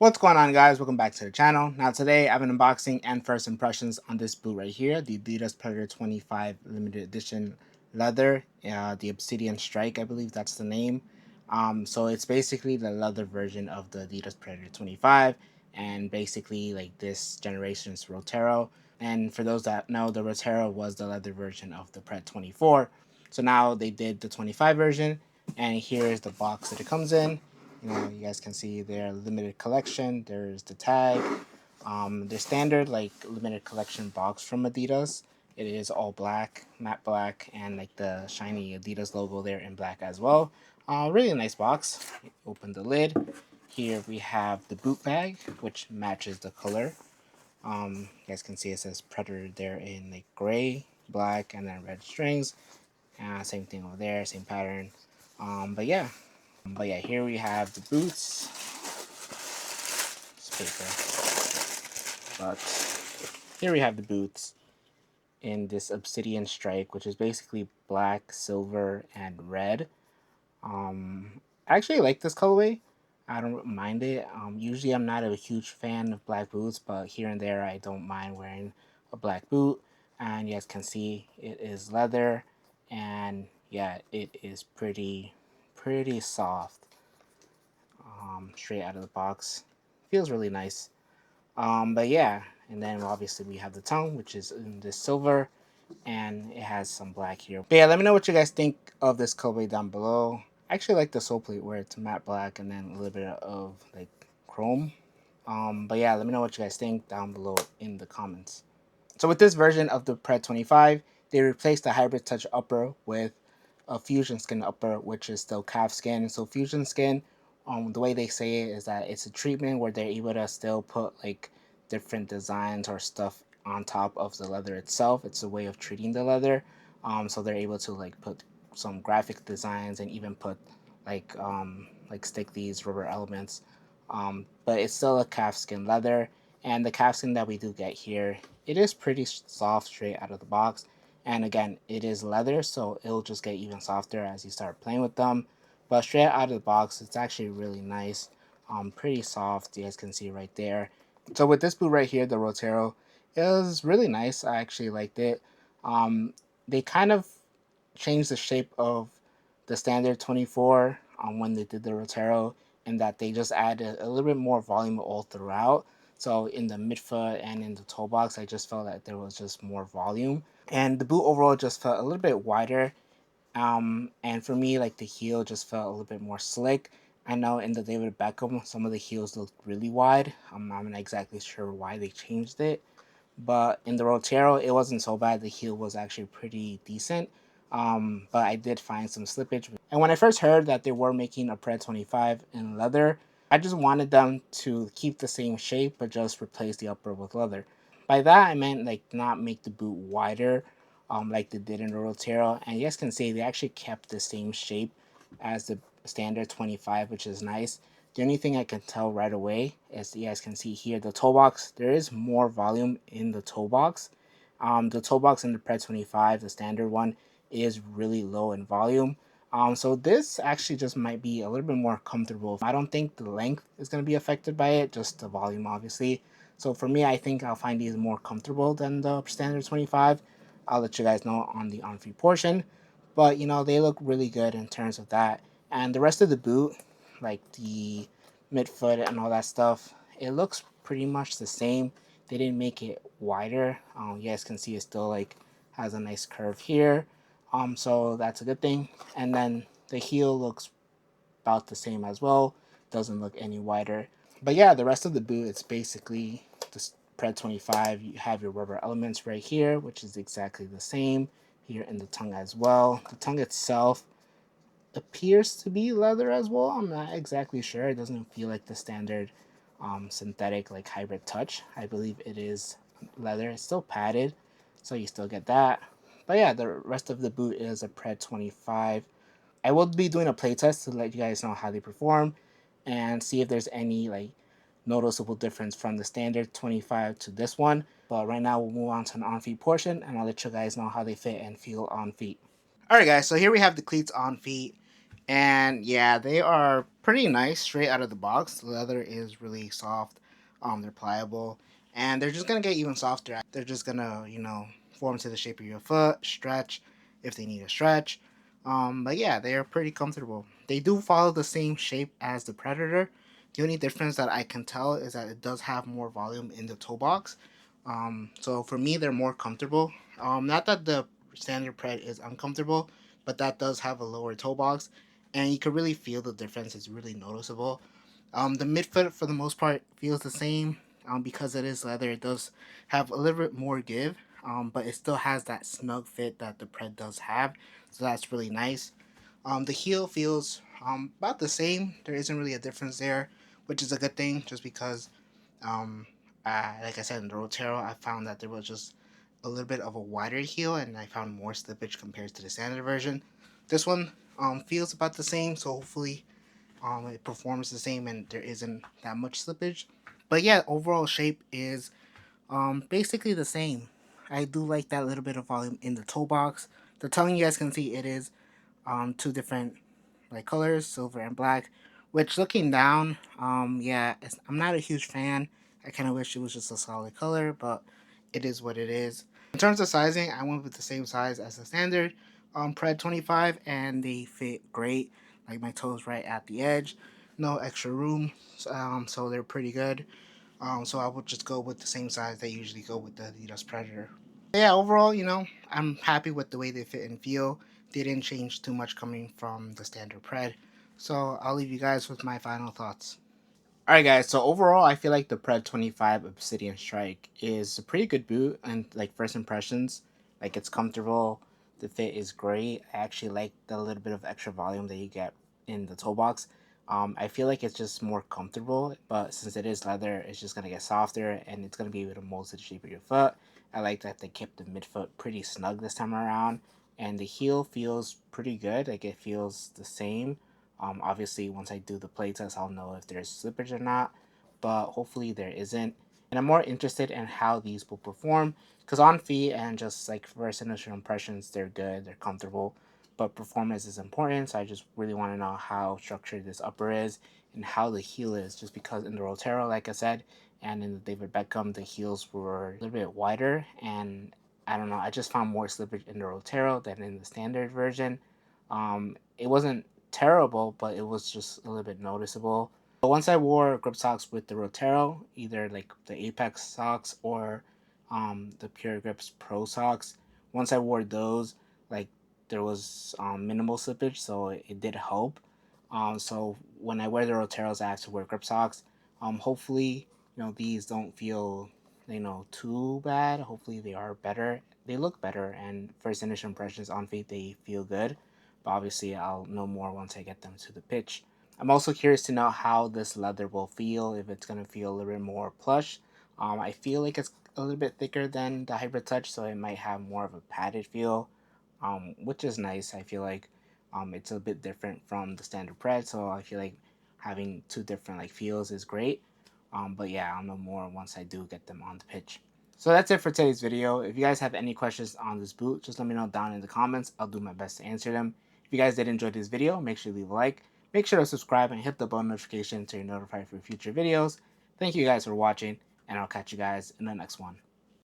What's going on, guys? Welcome back to the channel. Now today I have an unboxing and first impressions on this boot right here, the Adidas Predator 25 limited edition leather, the Obsidian Strike, I believe that's the name. So it's basically the leather version of the Adidas Predator 25, and basically like this generation's Rotero. And for those that know, the Rotero was the leather version of the Pred 24. So now they did the 25 version, and here is the box that it comes in. You guys can see their limited collection. There's the tag. Their standard like limited collection box from Adidas. It is all black, matte black, and like the shiny Adidas logo there in black as well. Really nice box. Open the lid. Here we have the boot bag, which matches the color. You guys can see it says Predator there in like gray, black, and then red strings. Same thing over there, same pattern. But yeah, here we have the boots. It's paper. But here we have the boots in this obsidian strike, which is basically black, silver, and red. I actually like this colorway. I don't mind it. Usually I'm not a huge fan of black boots, but here and there I don't mind wearing a black boot. And you guys can see it is leather, and yeah, it is pretty soft. Straight out of the box. Feels really nice. But yeah, and then obviously we have the tongue, which is in this silver, and it has some black here. But yeah, let me know what you guys think of this colorway down below. I actually like the sole plate where it's matte black and then a little bit of like chrome. But yeah, let me know what you guys think down below in the comments. So with this version of the Pred 25, they replaced the hybrid touch upper with a fusion skin upper, which is still calf skin. So fusion skin, the way they say it is that it's a treatment where they're able to still put like different designs or stuff on top of the leather itself. It's a way of treating the leather. So they're able to like put some graphic designs and even put like stick these rubber elements. But it's still a calf skin leather, and the calf skin that we do get here, it is pretty soft straight out of the box. And again, it is leather, so it'll just get even softer as you start playing with them. But straight out of the box, it's actually really nice. Pretty soft, you guys can see right there. So with this boot right here, the Rotero, it was really nice. I actually liked it. They kind of changed the shape of the standard 24 when they did the Rotero, and that they just added a little bit more volume all throughout. So in the midfoot and in the toe box, I just felt that there was just more volume. And the boot overall just felt a little bit wider. And for me, like the heel just felt a little bit more slick. I know in the David Beckham, some of the heels looked really wide. I'm not exactly sure why they changed it, but in the Rotero, it wasn't so bad. The heel was actually pretty decent. But I did find some slippage. And when I first heard that they were making a Pred 25 in leather, I just wanted them to keep the same shape but just replace the upper with leather. By that I meant like not make the boot wider, like they did in the Rotero. And you guys can see they actually kept the same shape as the standard 25, which is nice. The only thing I can tell right away is you guys can see here the toe box. There is more volume in the toe box. The toe box in the Pred 25, the standard one, is really low in volume. So this actually just might be a little bit more comfortable. I don't think the length is going to be affected by it, just the volume obviously. So for me, I think I'll find these more comfortable than the standard 25. I'll let you guys know on the on-feet portion. But they look really good in terms of that. And the rest of the boot, like the midfoot and all that stuff, it looks pretty much the same. They didn't make it wider. You guys can see it still like has a nice curve here. So that's a good thing. And then the heel looks about the same as well. Doesn't look any wider. But yeah, the rest of the boot, it's basically the Pred 25. You have your rubber elements right here, which is exactly the same here in the tongue as well. The tongue itself appears to be leather as well. I'm not exactly sure. It doesn't feel like the standard synthetic like hybrid touch. I believe it is leather. It's still padded, so you still get that. But yeah, the rest of the boot is a Pred 25. I will be doing a playtest to let you guys know how they perform and see if there's any like noticeable difference from the standard 25 to this one. But right now we'll move on to an on-feet portion, and I'll let you guys know how they fit and feel on feet. Alright guys, so here we have the cleats on feet, And yeah, they are pretty nice straight out of the box. The leather is really soft. They're pliable, and they're just gonna get even softer. They're just gonna, form to the shape of your foot, stretch if they need a stretch. But yeah, they are pretty comfortable. They do follow the same shape as the Predator. The only difference that I can tell is that it does have more volume in the toe box. So for me, they're more comfortable. Not that the standard Pred is uncomfortable, but that does have a lower toe box, and you can really feel the difference. It's really noticeable. The midfoot, for the most part, feels the same. Because it is leather, it does have a little bit more give, but it still has that snug fit that the Pred does have. So that's really nice. The heel feels about the same. There isn't really a difference there, which is a good thing, just because, um, like I said, in the Rotero, I found that there was just a little bit of a wider heel, and I found more slippage compared to the standard version. This one feels about the same, so hopefully it performs the same and there isn't that much slippage. But yeah, overall shape is basically the same. I do like that little bit of volume in the toe box. The tongue, you guys can see, it is two different like colors, silver and black. Which, looking down, yeah, I'm not a huge fan. I kind of wish it was just a solid color, but it is what it is. In terms of sizing, I went with the same size as the standard Pred 25, and they fit great. Like, my toes right at the edge, no extra room, so they're pretty good. So I would just go with the same size they usually go with the Adidas Predator. Yeah, overall, I'm happy with the way they fit and feel. They didn't change too much coming from the standard Pred. So I'll leave you guys with my final thoughts. Alright guys, so overall I feel like the Pred 25 Obsidian Strike is a pretty good boot, and like first impressions, like it's comfortable, the fit is great. I actually like the little bit of extra volume that you get in the toe box. I feel like it's just more comfortable, but since it is leather, it's just gonna get softer and it's gonna be able to mold to the shape of your foot. I like that they kept the midfoot pretty snug this time around, and the heel feels pretty good, like it feels the same. Obviously, once I do the play test, I'll know if there's slippage or not, but hopefully there isn't. And I'm more interested in how these will perform, because on feet and just like first initial impressions, they're good, they're comfortable, but performance is important. So I just really want to know how structured this upper is and how the heel is, just because in the Rotero, like I said, and in the David Beckham, the heels were a little bit wider, and I don't know, I just found more slippage in the Rotero than in the standard version. It wasn't terrible, but it was just a little bit noticeable. But once I wore grip socks with the Rotero, either like the Apex socks or the Pure Grips Pro socks, once I wore those, like there was minimal slippage, so it did help. So when I wear the Roteros, I have to wear grip socks. Hopefully, these don't feel, too bad. Hopefully, they are better. They look better, and first initial impressions on feet, they feel good. But obviously, I'll know more once I get them to the pitch. I'm also curious to know how this leather will feel, if it's going to feel a little bit more plush. I feel like it's a little bit thicker than the Hybrid Touch, so it might have more of a padded feel, which is nice. I feel like it's a bit different from the standard Pred, so I feel like having two different like feels is great. But yeah, I'll know more once I do get them on the pitch. So that's it for today's video. If you guys have any questions on this boot, just let me know down in the comments. I'll do my best to answer them. If you guys did enjoy this video, make sure to leave a like. Make sure to subscribe and hit the bell notification so you're notified for future videos. Thank you guys for watching, and I'll catch you guys in the next one.